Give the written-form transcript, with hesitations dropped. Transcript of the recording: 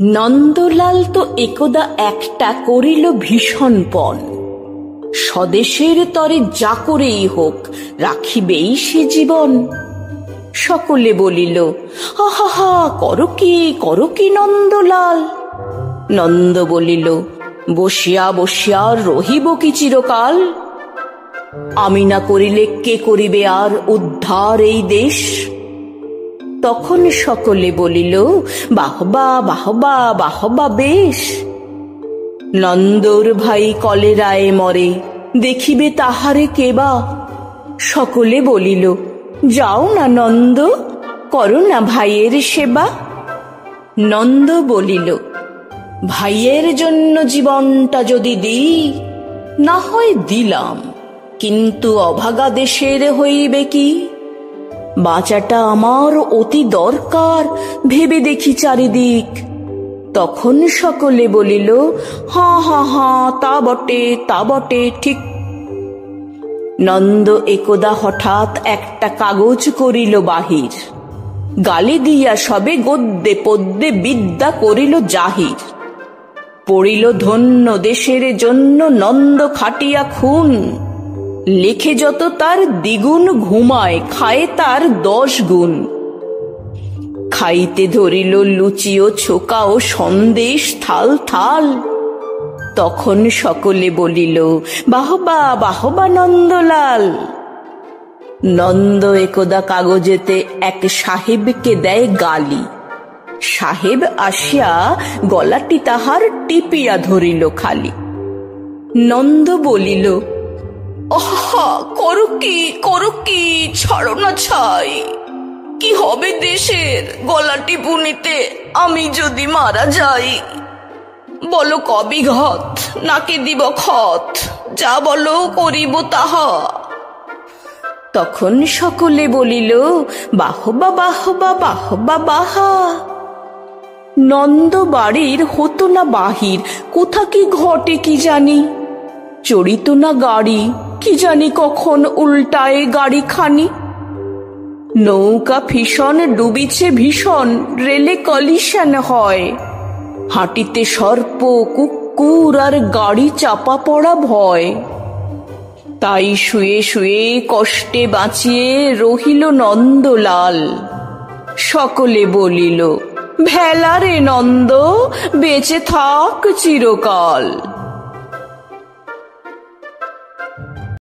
নন্দলাল তো একদা একটা করিল ভীষণ পণ, স্বদেশের তরে যা করেই হোক রাখিবেই সে জীবন। সকলে বলিল, আহা, করো কি নন্দলাল? নন্দ বলিল, বসিয়া বসিয়া রহিব কি চিরকাল? আমি না করিলে কে করিবে আর উদ্ধার এই দেশ? তখন সকলে বলিল, বাহবা বাহবা বাহবা বেশ। নন্দর ভাই কলেরায় মরে, দেখিবে তাহারে কেবা? সকলে বলিল, যাও না নন্দ, করো না ভাইয়ের সেবা। নন্দ বলিল, ভাইয়ের জন্য জীবনটা যদি দিই, না হয় দিলাম, কিন্তু অভাগা দেশের হইবে কি? বাঁচাটা আমার অতি দরকার, ভেবে দেখি চারিদিক। তখন সকলে বলিল, হাঁ, তা বটে, ঠিক। নন্দ একদা হঠাৎ একটা কাগজ করিল বাহির, গালি দিয়া সবে গদ্যে পদ্যে বিদ্যা করিল জাহির। পড়িল ধন্য দেশের জন্য নন্দ খাটিয়া খুন, লেখে যত তার দ্বিগুণ, ঘুমায় খায় তার 10 গুণ। খাইতে ধরিল লুচি ও ছোকা ও সন্দেশ থাল থাল। তখন সকলে বলিল, বাহবা বাহবা নন্দলাল। নন্দ একদা কাগজেতে এক সাহেবকে দেয় গালি। সাহেব আসিয়া গলাটি তাহার টিপিয়া ধরিল খালি। নন্দ বলিল, আহা, করো কি, ছাড়ো না ছাই। কি হবে দেশের গলাটি বুনিতে আমি যদি মারা যাই? বলো কবিঘত, নাকে দিব খত, যা বলো করিব তাহা। তখন সকলে বলিল, বাহবা বাহবা বাহবা বাহা। নন্দ বাড়ির হতো না বাহির, কোথা কি ঘটে কি জানি। চড়িত না গাড়ি, কি জানি কখন উল্টায় গাড়ি খানি। নৌকা ভীষণ ডুবিছে ভীষণ, রেলে কলিশন হয়। হাঁটিতে সর্প কুকুর আর গাড়ি চাপা পড়া ভয়। তাই শুয়ে শুয়ে কষ্টে বাঁচিয়ে রহিল নন্দলাল। সকলে বলিল, ভেলা রে নন্দ, বেঁচে থাক চিরকাল।